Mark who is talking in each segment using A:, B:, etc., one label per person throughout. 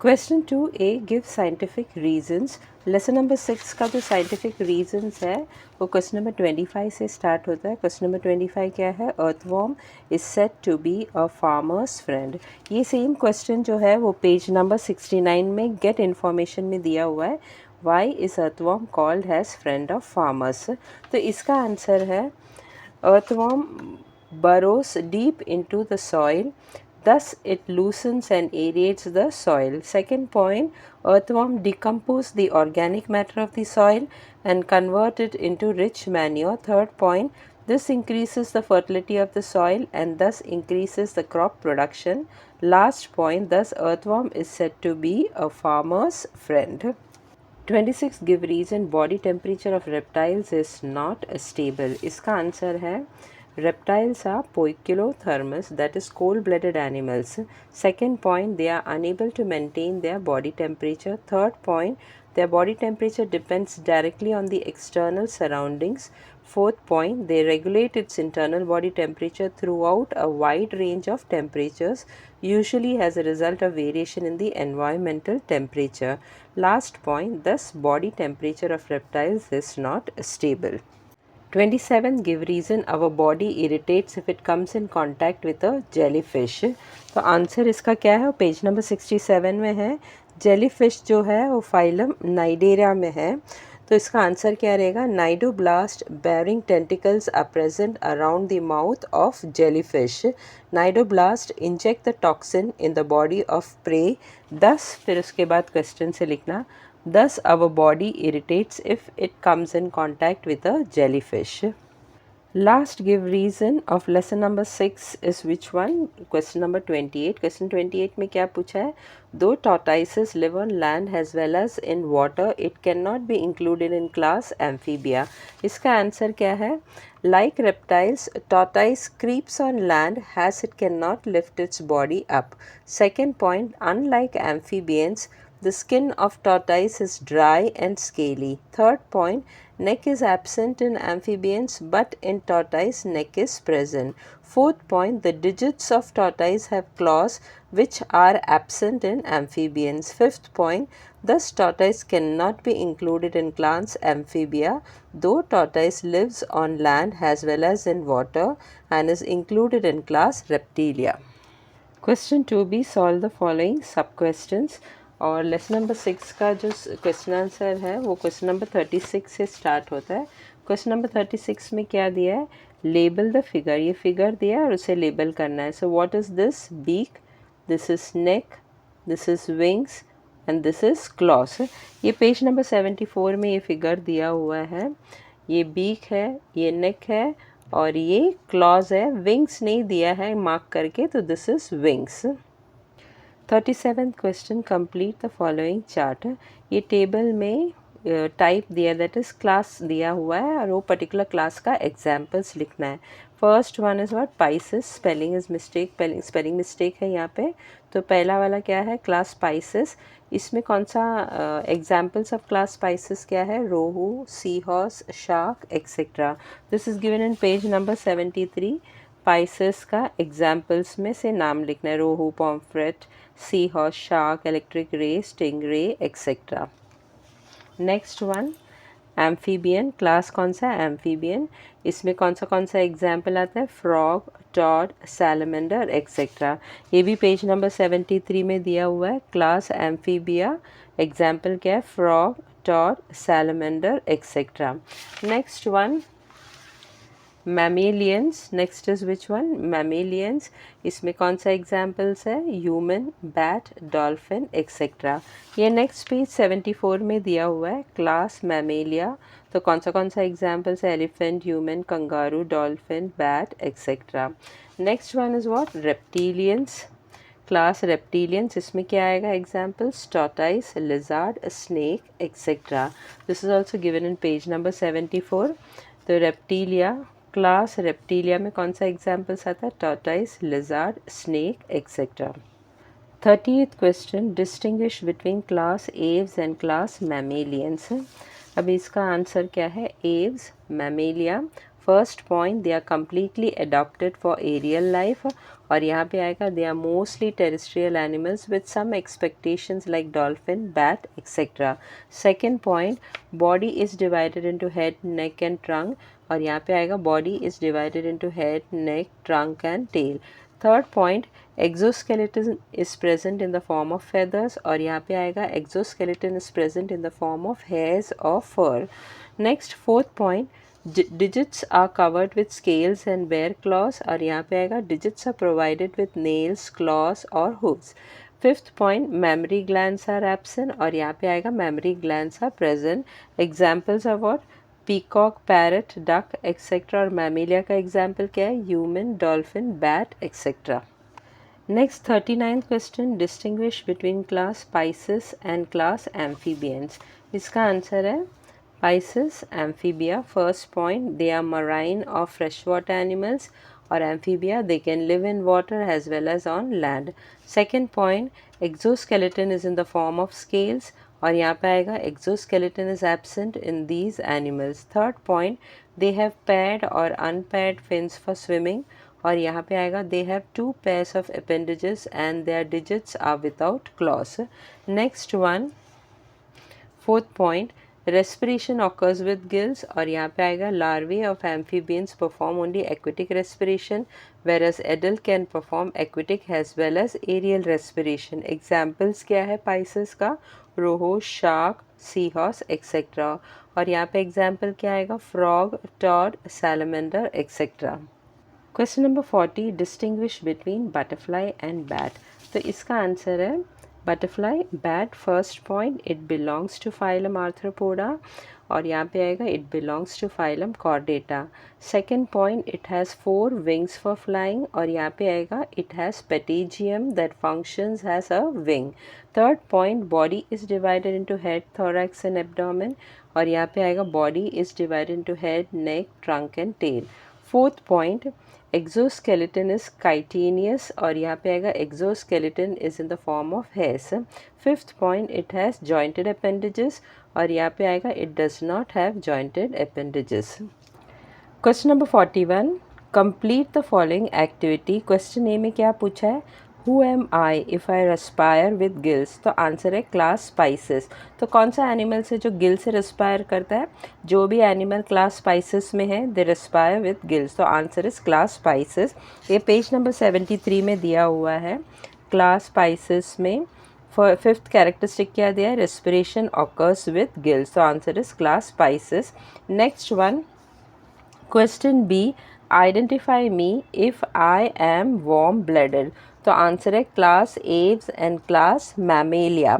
A: Question 2A give scientific reasons. Lesson number 6 का जो scientific reasons है वो क्वेश्चन नंबर 25 से स्टार्ट होता है। क्वेश्चन नंबर 25 क्या है? Earthworm is said to be a farmer's friend. ये सेम क्वेश्चन जो है वो पेज नंबर 69 में गेट इन्फॉर्मेशन में दिया हुआ है। Why is earthworm called as friend of farmers? तो इसका आंसर है earthworm burrows deep into the soil, thus it loosens and aerates the soil. Second point, earthworm decompose the organic matter of the soil and convert it into rich manure. Third point, this increases the fertility of the soil and thus increases the crop production. Last point, thus earthworm is said to be a farmer's friend. 26 give reason body temperature of reptiles is not stable. इसका answer है reptiles are poikilothermous, that is cold-blooded animals. Second point, they are unable to maintain their body temperature. Third point, their body temperature depends directly on the external surroundings. Fourth point, they regulate its internal body temperature throughout a wide range of temperatures, usually as a result of variation in the environmental temperature. Last point, thus body temperature of reptiles is not stable. 27 give reason our body irritates if it comes in contact with a jellyfish. तो answer इसका क्या है? Page number 67 में है। Jellyfish जो है वो phylum Cnidaria में है। तो इसका आंसर क्या रहेगा? Cnidoblast bearing tentacles are present around the mouth of jellyfish. Cnidoblast inject the toxin in the body of prey. thus फिर उसके बाद क्वेश्चन से लिखना thus our body irritates if it comes in contact with a jellyfish. Last give reason of lesson number 6 is which one? Question number 28. Question 28 में क्या पूछा है? Though tortoises live on land as well as in water, it cannot be included in class amphibia. इसका answer क्या है? Like reptiles, tortoise creeps on land as it cannot lift its body up. Second point, unlike amphibians, the skin of tortoise is dry and scaly. Third point, neck is absent in amphibians but in tortoise neck is present. Fourth point, the digits of tortoise have claws which are absent in amphibians. Fifth point, thus tortoise cannot be included in class amphibia, though tortoise lives on land as well as in water and is included in class reptilia. Question 2B solve the following सब questions. और lesson number 6 का जो question answer है वो question number 36 से start होता है। Question number 36 में क्या दिया है? Label the figure. ये फिगर दिया है और उसे लेबल करना है। So what is this? Beak, this is neck, this is wings and this is claws. ये पेज नंबर 74 में ये फिगर दिया हुआ है। ये बीक है, ये नेक है और ये क्लॉज है। विंग्स नहीं दिया है मार्क करके, तो this is wings. 37th question, complete the following chart. ये टेबल में टाइप दिया, दैट इज क्लास दिया हुआ है और वो पर्टिकुलर क्लास का एग्जाम्पल्स लिखना है। First one is what? Species. Spelling is mistake, spelling mistake है यहाँ पे। तो पहला वाला क्या है? Class species. इसमें कौन सा एग्जाम्पल्स ऑफ क्लास स्पाइसेस क्या है? Rohu, sea horse, shark etcetera. This is given in page number 73। Species का एग्जाम्पल्स में से नाम लिखना है। Rohu, pomfret, sea horse, shark, electric ray, stingray etcetera. Next one, amphibian. Class कौन सा है? एम्फीबियन। इसमें कौन सा एग्जाम्पल आता है? Frog, toad, salamander etcetera. ये भी पेज नंबर 73 में दिया हुआ है। क्लास एम्फीबिया, एग्जाम्पल क्या है? Frog, toad, salamander etcetera. Next one, mammalians. Next is which one? Mammalians. इसमें कौन सा एग्जाम्पल्स है? Human, bat, dolphin etcetera. ये नेक्स्ट पेज 74 में दिया हुआ है। क्लास मैमेलिया, तो कौन सा एग्जाम्पल्स है? Elephant, human, kangaroo, dolphin, bat etcetera. Next one is what? Reptilians. Class reptilians. इसमें क्या आएगा examples? Tortoise, lizard, snake etcetera. This is also given in page number 74। तो रेप्टिलिया, क्लास रेप्टिलिया में कौन सा एग्जाम्पल्स आता है? Tortoise, lizard, snake etcetera. 30th question, distinguish between class Aves and class mammalians. अब इसका आंसर क्या है? Aves, Mammalia. First point they are completely adopted for aerial life, और यहाँ पे आएगा they are mostly terrestrial animals with some expectations like dolphin, bat etcetera. Second point, body is divided into head, neck and trunk, और यहाँ पे आएगा body is divided into head, neck, trunk and tail. Third point, exoskeleton is present in the form of feathers, और यहाँ पे आएगा exoskeleton is present in the form of hairs or fur. Next, fourth point, digits are covered with scales and bare claws, और यहाँ पे आएगा digits are provided with nails, claws or hooves. Fifth point, mammary glands are absent, और यहाँ पे आएगा mammary glands are present. Examples are what? Peacock, parrot, duck etcetera, और mammalia का एग्जाम्पल क्या है? Human, dolphin, bat etcetera. Next 39th question, distinguish between class pisces and class amphibians. इसका answer है pisces, amphibia. First point, they are marine और fresh water animals, और amphibia they can live in water as well as on land. Second point, exoskeleton is in the form of scales, और यहाँ पे आएगा exoskeleton is absent in these animals. Third point, they have paired और unpaired fins for swimming, और यहाँ पे आएगा they have 2 pairs of appendages and their digits are without claws. Next one, fourth point, respiration occurs with gills, और यहाँ पे आएगा larvae of amphibians perform only aquatic respiration whereas adult can perform aquatic as well as aerial respiration. Examples क्या है Pisces का? रोहो, shark, sea horse etcetera, और यहाँ पे एग्जाम्पल क्या आएगा? Frog, toad, salamander etcetera. Question number 40, distinguish between butterfly and bat. तो इसका आंसर है butterfly, bat. First point, it belongs to phylum Arthropoda, और यहाँ पे आएगा it belongs to phylum Chordata. Second point, it has 4 wings for flying, और यहाँ पे आएगा it has patagium that functions has a wing. Third point, body is divided into head, thorax and abdomen, और यहाँ पे आएगा body is divided into head, neck, trunk and tail. Fourth point, exoskeleton is chitinous, और यहाँ पे आएगा exoskeleton is in the form of hairs. Fifth point, it has jointed appendages, और यहाँ पे आएगा it does not have jointed appendages. Question number 41, complete the following activity. Question A में क्या पूछा है? Who am I if I respire with gills? तो answer है क्लास स्पाइसेस। तो कौन सा एनिमल से जो गिल से रेस्पायर करता है? जो भी एनिमल क्लास स्पाइसेस में है दे रेस्पायर विद गिल्स, तो आंसर इज क्लास स्पाइसेस। ये पेज नंबर 73 में दिया हुआ है। क्लास स्पाइसेस में फिफ्थ कैरेक्टरिस्टिक क्या दिया है? रेस्पिरेशन ऑकर्स विद गिल्स, तो answer is class Pisces. Next one, question B, identify me if I am warm blooded. तो आंसर है class Aves and class Mammalia.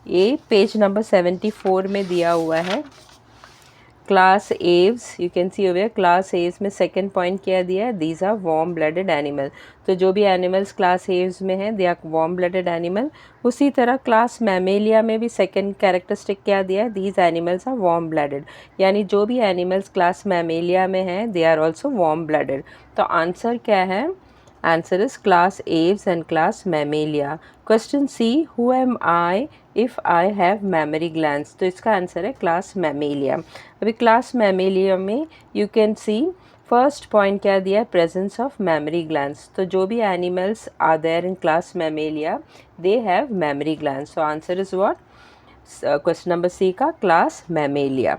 A: ये पेज नंबर 74 में दिया हुआ है। Class Aves, you can C over, class Aves में second point क्या दिया है? These are warm blooded animal. तो जो भी एनिमल्स क्लास एव्स में हैं they are warm blooded animal. उसी तरह क्लास मैमेलिया में भी सेकंड कैरेक्टरिस्टिक क्या दिया है? These animals are warm blooded, यानी जो भी एनिमल्स क्लास मैमेलिया में हैं they are also warm blooded. तो आंसर क्या है? Answer is class Aves and class Mammalia. Question C, who am I if I have mammary glands. तो इसका आंसर है क्लास मैमेलिया। अभी क्लास मैमेलिया में you can see first point क्या दिया है? Presence of mammary glands. तो जो भी animals are there in class Mammalia they have mammary glands, so answer is what? Question number C का class Mammalia.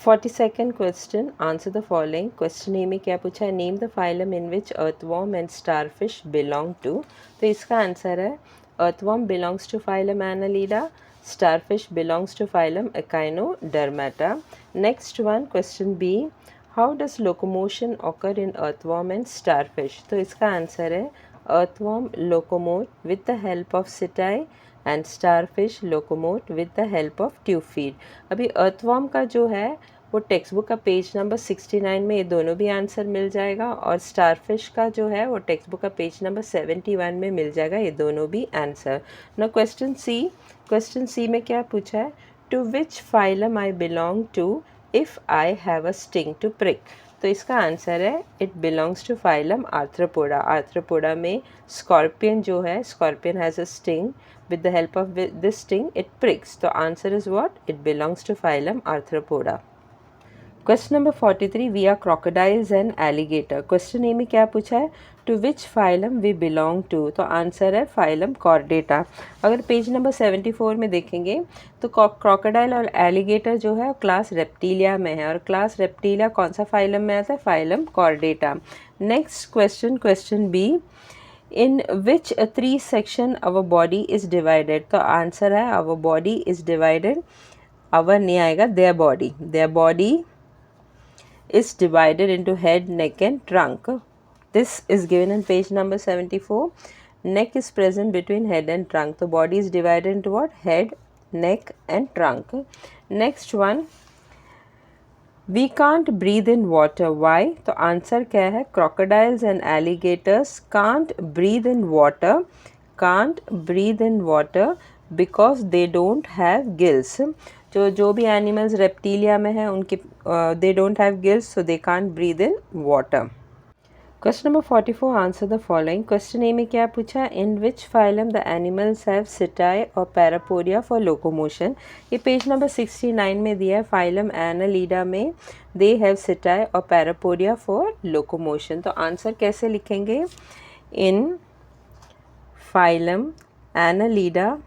A: 42nd question, answer the following. Question A में क्या पूछा है? Name the phylum in which earthworm and starfish belong to. तो इसका answer है earthworm belongs to phylum Annelida, starfish belongs to phylum Echinodermata. Next one, question B, how does locomotion occur in earthworm and starfish. तो इसका answer है earthworm locomote with the help of सिटाई and starfish locomote with the help of tube feed. अभी earthworm का जो है वो text book का page number 69 में ये दोनों भी आंसर मिल जाएगा, और स्टारफिश का जो है वो टेक्स्ट बुक का पेज नंबर 71 में मिल जाएगा ये दोनों भी आंसर। ना क्वेश्चन सी में क्या पूछा है? To which phylum I belong to if I have a sting to prick. तो इसका आंसर है it belongs to phylum Arthropoda. Arthropoda में स्कॉर्पियन जो है, scorpion has a sting, with the help of this sting it pricks, तो answer is what? It belongs to phylum Arthropoda. Question number 43, we are crocodiles and alligator. Question A में क्या पूछा है, to which phylum we belong to, तो answer है phylum Chordata. अगर page number 74 में देखेंगे तो क्रोकोडाइल और एलिगेटर जो है क्लास रेप्टिलिया में है, और क्लास रेप्टिलिया कौन सा फाइलम में आता है, phylum Chordata. Next question, question B, in which 3 section our body is divided, तो आंसर है our body is divided, our नहीं आएगा, their body is divided into head, neck and trunk. This is given in page number 74. Neck is present between head and trunk. The body is divided into what? Head, neck and trunk. Next one, we can't breathe in water. Why? तो answer क्या है, crocodiles and alligators can't breathe in water. Can't breathe in water because they don't have gills. जो भी animals reptilia में है उनके they don't have gills, so they can't breathe in water. Question number 44, answer the following. Question A में क्या पूछा, in which phylum the animals have setae और parapodia for locomotion. ये पेज नंबर 69 में दिया है, फाइलम एनालिडा में दे have setae और पैरापोडिया फॉर लोकोमोशन। तो आंसर कैसे लिखेंगे, in phylum Annelida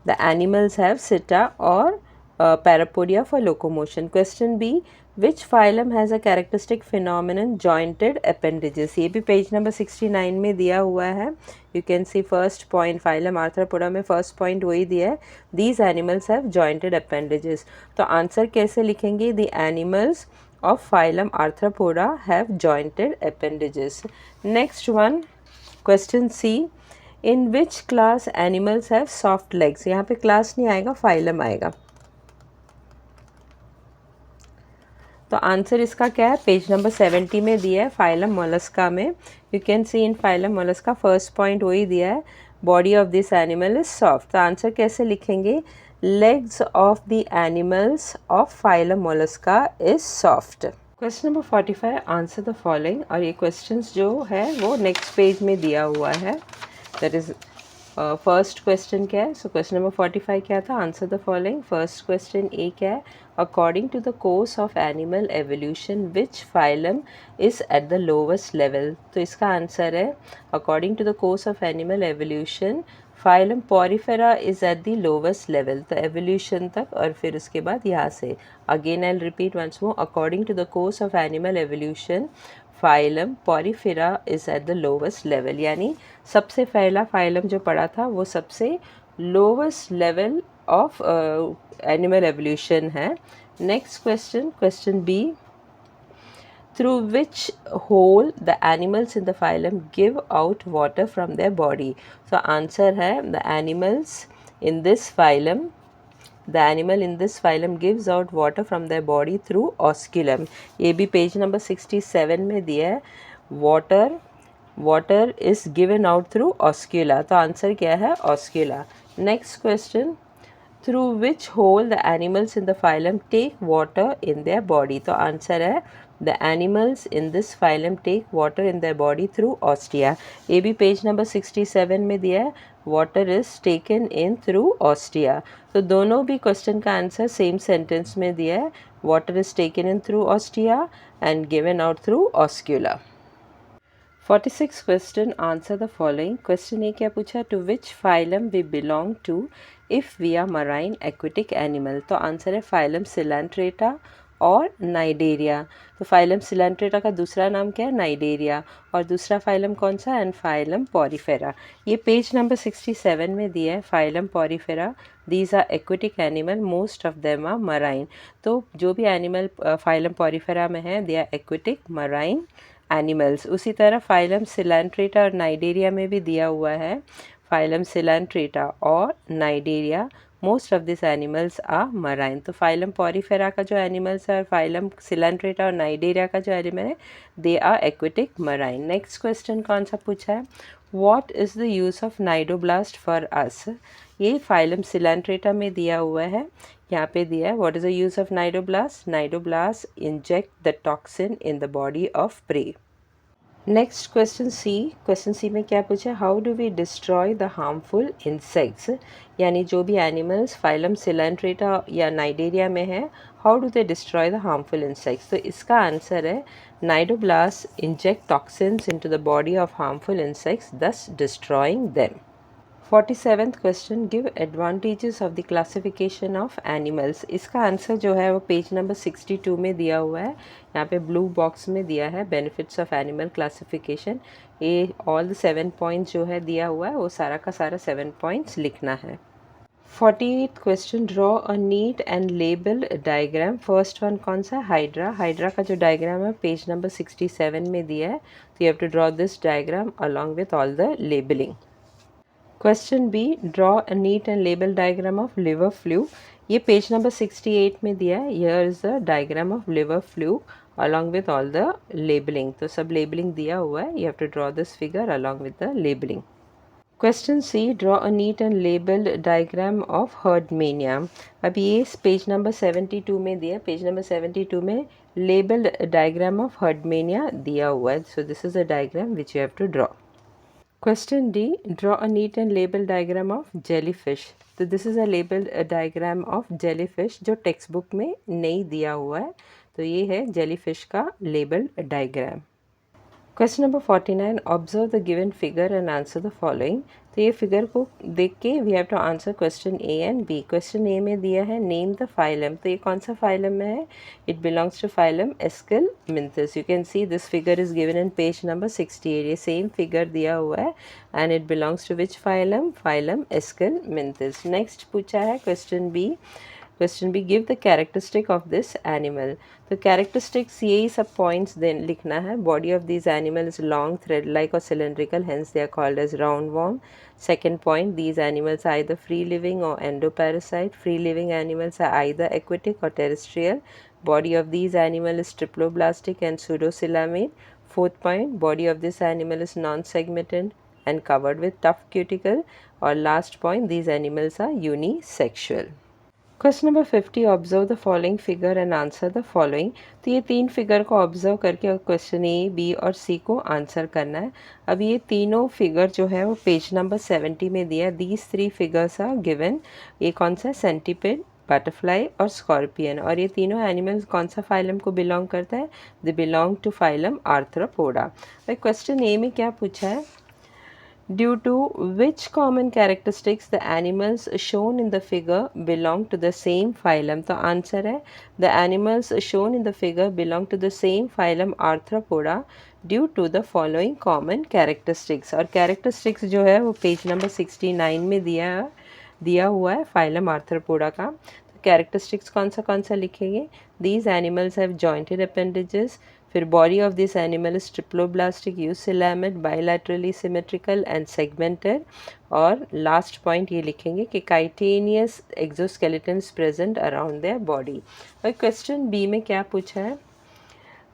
A: the animals have seta or parapodia for locomotion. Question B, which phylum has a characteristic phenomenon jointed appendages। ये भी पेज नंबर 69 में दिया हुआ है। You can see first point, phylum arthropoda में first point वही दिया है, these animals have jointed appendages। तो आंसर कैसे लिखेंगे, the animals of phylum arthropoda have jointed appendages। Next one, question C, in which class animals have soft legs. यहाँ पे class नहीं आएगा, फाइलम आएगा। तो आंसर इसका क्या है, पेज नंबर 70 में दिया है, फाइलम मोलस्का में। You can C in phylum Mollusca first point वही दिया है, body of this animal is soft. तो आंसर कैसे लिखेंगे, legs of the animals of phylum Mollusca is soft. Question number 45, answer the following. और ये questions जो है वो नेक्स्ट पेज में दिया हुआ है, दैट इज फर्स्ट क्वेश्चन क्या है, सो क्वेश्चन नंबर 45 क्या था, answer the following. First question A क्या है, according to the course of animal evolution which phylum is at the lowest level. तो इसका आंसर है, according to the course of animal evolution phylum Porifera is at the lowest level. तो evolution तक और फिर उसके बाद यहाँ से again I repeat once more, according to the course of animal evolution phylum Porifera is at the lowest level, यानी सबसे पहला फाइलम जो पढ़ा था वो सबसे lowest level of animal evolution है। Next question, question B, through which hole the animals in the phylum give out water from their body। so answer है, the animals in this phylum, the animal in this phylum gives out water from their body through osculum। ये भी page number 67 में दिया है, water is given out through oscula। तो answer क्या है, oscula। Next question, through which hole the animals in the phylum take water in their body। तो answer है, the animals in this phylum take water in their body through ostia। ये भी page number 67 में दिया है, water is taken in through ostia। तो दोनों भी क्वेश्चन का आंसर सेम सेंटेंस में दिया है, water is taken in through ostia and given out through oscula। 46 question, answer the following. Question A क्या पूछा, to which phylum we belong to if we are marine aquatic animal. तो answer है phylum Coelenterata और Cnidaria. तो phylum Coelenterata का दूसरा नाम क्या है, नाइडेरिया, और दूसरा फाइलम कौन सा, एंड फाइलम पॉरीफेरा। ये पेज नंबर 67 में दिया है, phylum Porifera, these are aquatic animal, most of them are marine. तो जो भी एनिमल फाइलम पॉरीफेरा में है they are aquatic marine animals. उसी तरह फाइलम सिलेंट्रेटा और नाइडेरिया में भी दिया हुआ है, फाइलम सिलेंट्रेटा और Cnidaria, most of this animals are marine. तो फाइलम पॉरीफेरा का जो एनिमल्स है और फाइलम सिलेंट्रेटा और नाइडेरिया का जो एनिमल है they are aquatic marine. Next question कौन सा पूछा है, what is the use of cnidoblast for us. ये फाइलम सिलेंट्रेटा में दिया हुआ है, यहाँ पे दिया है, what is the use of cnidoblast, cnidoblast inject the toxin in the body of prey. Next question C में क्या पूछा, how do we destroy the harmful insects, यानी जो भी एनिमल्स फाइलम सिलेंट्रेटा या नाइडेरिया में है, how do they destroy the harmful insects. तो इसका आंसर है cnidoblast inject toxins into the body of harmful insects thus destroying them. 47th question, give advantages of the classification of animals. इसका answer जो है वो page number 62 में दिया हुआ है, यहाँ पे ब्लू बॉक्स में दिया है बेनिफिट्स ऑफ एनिमल क्लासिफिकेशन। ये ऑल द 7 पॉइंट्स जो है दिया हुआ है वो सारा का सारा 7 पॉइंट्स लिखना है। 48th question, draw a neat and label diagram. First one कौन सा, हाइड्रा। हाइड्रा का जो डायग्राम है पेज नंबर 67 में दिया है, तो you have to draw this diagram along with all the labelling. Question B, draw a neat and label diagram of liver fluke. ये पेज नंबर 68 में दिया है, here is the diagram of liver fluke along with all the labelling. तो सब labelling दिया हुआ है, you have to draw this figure along with the labelling. Question C, draw a neat and labelled diagram of हर्डमेनिया। अब ये page number 72 में दिया, page number 72 में लेबल्ड डायग्राम ऑफ हर्डमेनिया दिया हुआ है, so this is a diagram which you have to draw. Question D, draw a neat and label diagram of jellyfish. तो this is a label diagram of jellyfish जो text book में नहीं दिया हुआ है, तो ये है जेलीफिश का label diagram. Question number 49, observe the given figure and answer the following. तो ये फिगर को देख के we have to answer question A and B. Question A में दिया है नेम द फाइलम, तो ये कौन सा फाइलम में है, it belongs to phylum Aschelminthes. You can see this figure is given in page number 68, ये सेम फिगर दिया हुआ है and it belongs to which phylum, phylum Aschelminthes. Next पूछा है question B, question B, give the characteristic of this animal. तो characteristics यही सब points then लिखना है। Body of this animal is long, thread like और cylindrical, hence they are called as round warm. Second point, these animals are either free living or endoparasite. Free living animals are either aquatic or terrestrial. Body of these animal is triploblastic and pseudocoelamine. Fourth point, body of this animal is non-segmented and covered with tough cuticle. Or last point, these animals are unisexual. Question number 50, observe the following figure and answer the following. तो ये तीन figure को observe करके question ए, B और सी को answer करना है। अब ये तीनों फिगर जो है वो पेज नंबर 70 में दिया है। These three figures are given. ये कौन सा, सेंटीपिड, बटरफ्लाई और स्कॉर्पियन। और ये तीनों एनिमल्स कौन सा फाइलम को बिलोंग करता है, they belong to phylum Arthropoda. Question A में क्या पूछा है, due to which common characteristics the animals shown in the figure belong to the same phylum। तो आंसर है the animals shown in the figure belong to the same phylum arthropoda due to the following common characteristics। और characteristics जो है वो page number 69 में दिया हुआ है फाइलम आर्थ्रोपोडा का। तो कैरेक्टरिस्टिक्स कौन सा लिखेंगे, these animals have jointed appendages, फिर body of this animal is triploblastic, eucoelomate, bilaterally symmetrical and segmented. और लास्ट पॉइंट ये लिखेंगे कि chitinous exoskeleton present around their body. और क्वेश्चन बी में क्या पूछा है,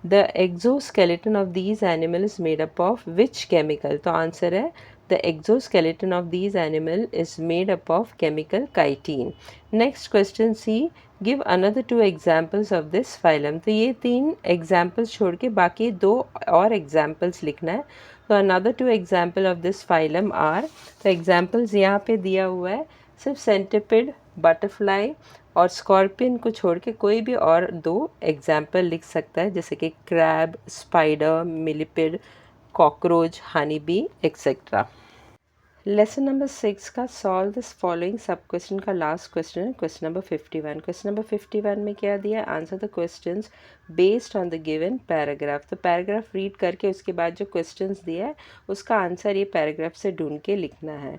A: the exoskeleton of these animal is made up of which chemical। तो आंसर है the exoskeleton of these animal is made up of chemical chitin। next question C, give another two examples of this phylum। तो ये तीन examples छोड़ के बाकी दो और examples लिखना है। तो another two example of this phylum are, तो examples यहाँ पे दिया हुआ है, सिर्फ सेंटिपिड, बटरफ्लाई और स्कॉर्पियन को छोड़ के कोई भी और दो एग्जाम्पल लिख सकता है, जैसे कि crab, spider, millipede, cockroach, honey bee etcetera. Lesson number 6 का सॉल्व दिस फॉलोइंग सब क्वेश्चन का लास्ट क्वेश्चन है क्वेश्चन नंबर 51। क्वेश्चन नंबर 51 में क्या दिया, answer the questions based on the given paragraph. तो पैराग्राफ रीड करके उसके बाद जो क्वेश्चंस दिया है उसका आंसर ये पैराग्राफ से ढूंढ के लिखना है।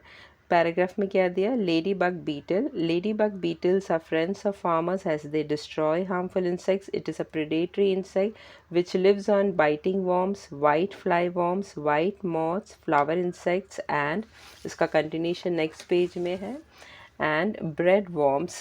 A: पैराग्राफ में क्या दिया, lady bug beetle, lady bug beetles are friends of farmers as they destroy harmful insects. It is a predatory insect which lives on biting worms, white fly worms, white moths, flower insects and इसका continuation next page में है and bread worms।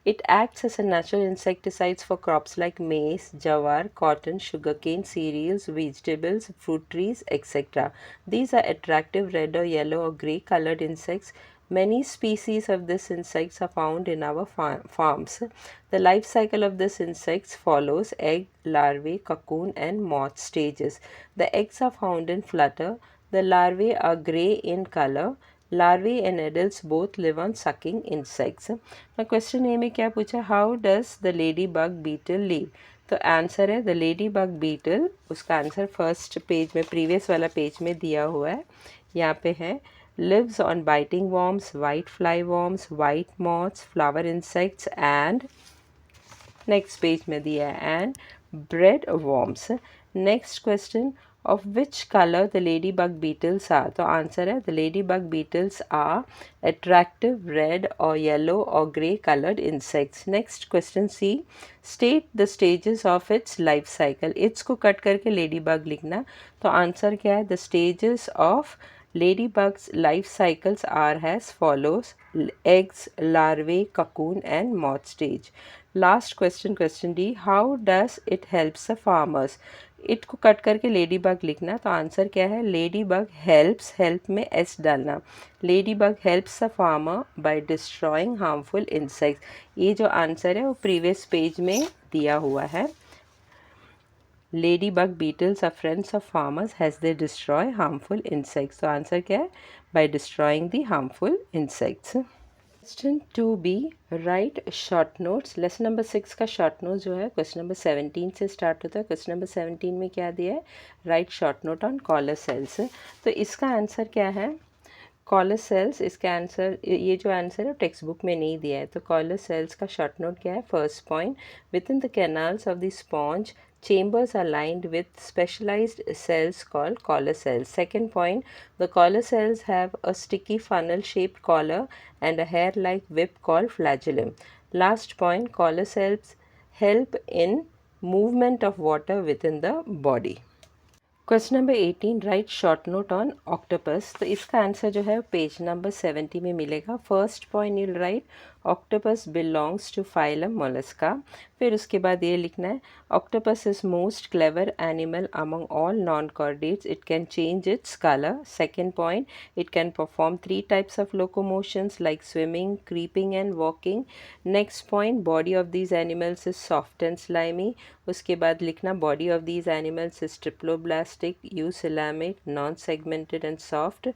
A: It acts as a natural insecticides for crops like maize, jawar, cotton, sugarcane, cereals, vegetables, fruit trees, etc. These are attractive red or yellow or grey colored insects Many species of this insects are found in our farms. The life cycle of this insects follows egg, larvae, cocoon and moth stages. The eggs are found in flutter. The larvae are grey in color. Larvae and adults both live on sucking insects. Now question A में क्या पूछा? How does the ladybug beetle live? तो answer है the lady bug beetle. उसका answer first page में, previous वाला page में दिया हुआ है. यहाँ पे है lives on biting worms, white fly worms, white moths, flower insects and next page में दिया है and bread worms. Next question, of which color the ladybug beetles are? तो आंसर है the ladybug beetles are attractive red or yellow or grey colored insects. Next question C, state the stages of its life cycle. Its को cut करके ladybug लिखना. तो answer क्या है? The stages of ladybug's life cycles are as follows: eggs, larvae, cocoon and moth stage. Last question, question D, how does it helps the farmers? It को cut करके lady bug लिखना. तो answer क्या है? Lady bug helps, help में S डालना. Lady bug helps the farmer by destroying harmful insects. ये जो आंसर है वो प्रीवियस पेज में दिया हुआ है. Ladybug beetles are friends of farmers as they destroy harmful insects. तो आंसर क्या है? By destroying the harmful insects. Question 2b, write short notes. Lesson number 6 का शॉर्ट नोट जो है क्वेश्चन नंबर 17 से स्टार्ट होता है. क्वेश्चन नंबर 17 में क्या दिया है? Write short note on collar cells. तो इसका आंसर क्या है? Collar sales. इसका आंसर, ये जो आंसर है टेक्स्ट बुक में नहीं दिया है. तो कॉलर सेल्स का शॉर्ट नोट क्या है? First point, with in the canals of the sponge chambers are lined with specialized cells called collar cells. Second point, the collar cells have a sticky funnel shaped collar and a hair like whip called flagellum. Last point, collar cells help in movement of water within the body. Question number 18, right short note on octopus. तो इसका answer जो है page number 70 में मिलेगा. First point you'll write octopus belongs to phylum Mollusca. फिर उसके बाद ये लिखना है octopus is most clever animal among all non chordates. It can change its colour. Second point, it can perform 3 types of locomotions like swimming, creeping and walking. Next point, body of these animals is soft and slimy. उसके बाद लिखना body of these animals is triploblastic, eucoelamate, non-segmented and soft.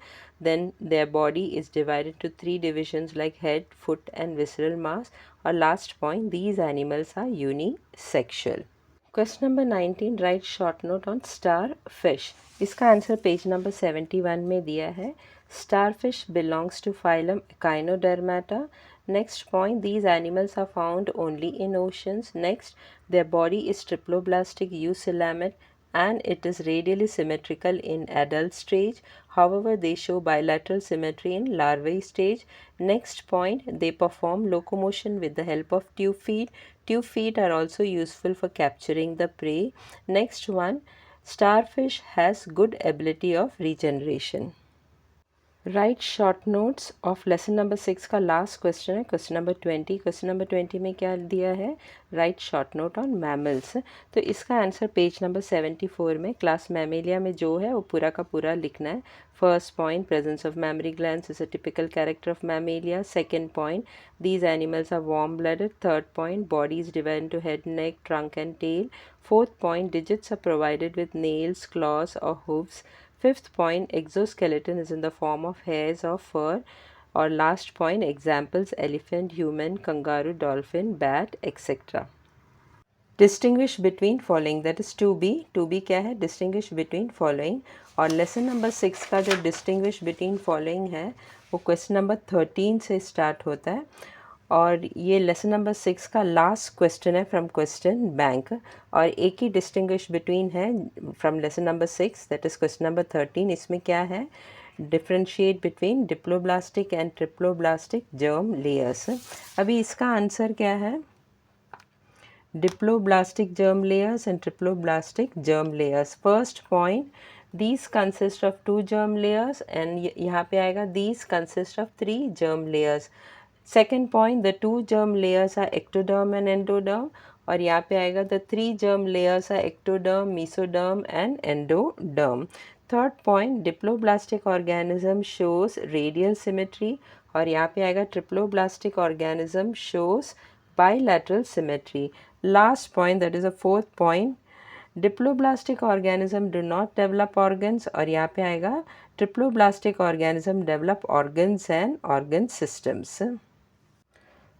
A: Then their body is divided to 3 divisions like head, foot and visceral mass. Or last point, these animals are unisexual. Question number 19, write short note on starfish. इसका answer page number 71 में दिया है. Starfish belongs to phylum Echinodermata. Next point, these animals are found only in oceans. Next, their body is triploblastic eucoelamate and it is radially symmetrical in adult stage. However, they show bilateral symmetry in larvae stage. Next point, they perform locomotion with the help of tube feet. Tube feet are also useful for capturing the prey. Next one, starfish has good ability of regeneration. Right short notes of lesson number 6 का last question है question number 20. Question number 20 में क्या दिया है? Write short note on mammals. तो इसका answer page number 74 में class Mammalia में जो है वो पूरा का पूरा लिखना है. First point, presence of mammary glands is a typical character of Mammalia. Second point, these animals are warm blooded. Third point, body is divided into head, neck, trunk and tail. Fourth point, digits are provided with nails, claws or hooves. Fifth point, exoskeleton is in the form of hairs or fur. Or last point, examples elephant, human, kangaroo, dolphin, bat, etc. Distinguish between following, that is 2b. 2b क्या है? Distinguish between following. और lesson number 6 का जो distinguish between following है वो question number 13 से start होता है. और ये लेसन नंबर 6 का लास्ट क्वेश्चन है फ्रॉम क्वेश्चन बैंक. और एक ही डिस्टिंग्विश बिटवीन है from lesson number 6, that is question number 13. इसमें क्या है? Differentiate between diploblastic and triploblastic germ layers. अभी इसका आंसर क्या है? Diploblastic germ layers and triploblastic germ layers. First point, these consist of 2 germ layers and यहाँ पे आएगा these consist of 3 germ layers. Second point, the 2 germ layers are ectoderm and endoderm. और यहाँ पे आएगा the 3 germ layers are ectoderm, mesoderm and endoderm. Third point, diploblastic organism shows radial symmetry. और यहाँ पे आएगा triploblastic organism shows bilateral symmetry. Last point, that is a fourth point, diploblastic organism do not develop organs, और यहाँ पे आएगा triploblastic organism develop organs and organ systems.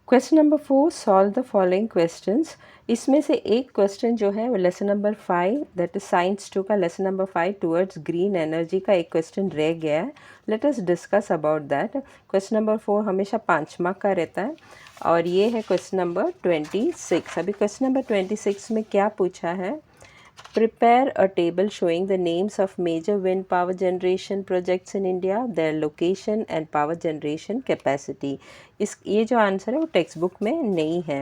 A: Question number 4, solve the following questions. इसमें से एक question जो है वो lesson number 5, that is science 2 का lesson number 5 towards green energy का एक क्वेश्चन रह गया है. Let us discuss about that. Question number 4 हमेशा 5 मार्क का रहता है और ये है क्वेश्चन नंबर 26. अभी क्वेश्चन नंबर 26 में क्या पूछा है? Prepare a table showing the names of major wind power generation projects in India, their location and power generation capacity. ये जो आंसर है वो टेक्स्ट बुक में नहीं है.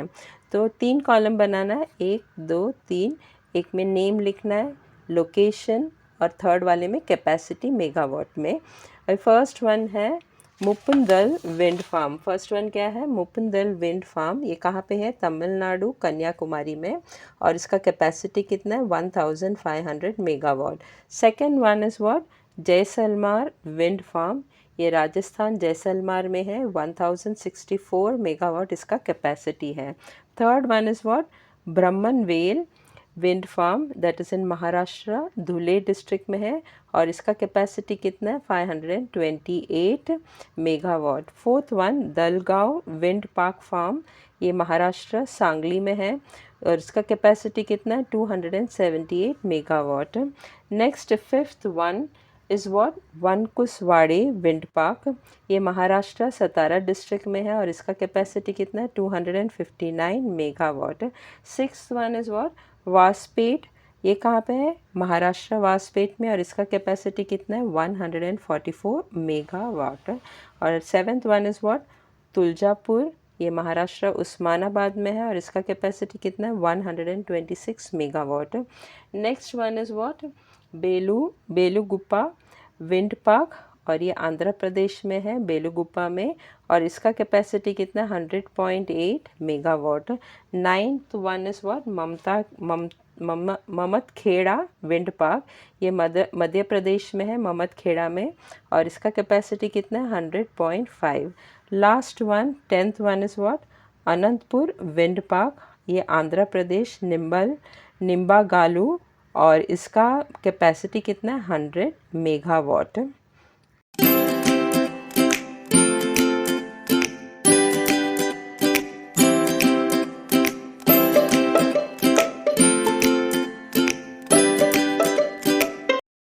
A: तो 3 कॉलम बनाना है, 1 2 3. एक में नेम लिखना है, लोकेशन, और थर्ड वाले में कैपेसिटी मेगावाट में. और फर्स्ट वन है मुपुंदल विंड फार्म. फर्स्ट वन क्या है? मुपुंदल विंड फार्म. ये कहाँ पे है? तमिलनाडु, कन्याकुमारी में, और इसका कैपेसिटी कितना है? 1500 megawatt. Second one is what? Jaisalmer wind farm. ये राजस्थान जैसलमेर में है. 1064 मेगावाट इसका कैपेसिटी है. Third one is what? Brahmanvel wind farm, that is in Maharashtra, Dhule district में है, और इसका कैपेसिटी कितना है? 528 megawatt. Fourth one Dalgaon wind park farm. ये महाराष्ट्र सांगली में है और इसका कैपेसिटी कितना है? 278 megawatt. Next fifth one is what? Vankusawade wind park. ये महाराष्ट्र सतारा डिस्ट्रिक्ट में है और इसका कैपेसिटी कितना है? 259 megawatt. Sixth one is what? Vaspet. ये कहाँ पे है? महाराष्ट्र वासपेट में, और इसका कैपेसिटी कितना है? 144 मेगावाट. और seventh one is what? Tuljapur. ये महाराष्ट्र उस्मानाबाद में है और इसका कैपेसिटी कितना है? 126 megawatt. Next one is what? Beluguppa wind park, और ये आंध्र प्रदेश में है, बेलुगुप्पा में, और इसका कैपेसिटी कितना है? 100.8 megawatt. Ninth one is what? Mamatkheda wind park. ये मध्य प्रदेश में है, ममतखेड़ा में, और इसका कैपेसिटी कितना है? 100.5. Last one, 10th one is what? Anantapur wind park. ये आंध्र प्रदेश, निम्बागालू, और इसका कैपेसिटी कितना है? 100 मेगावाट.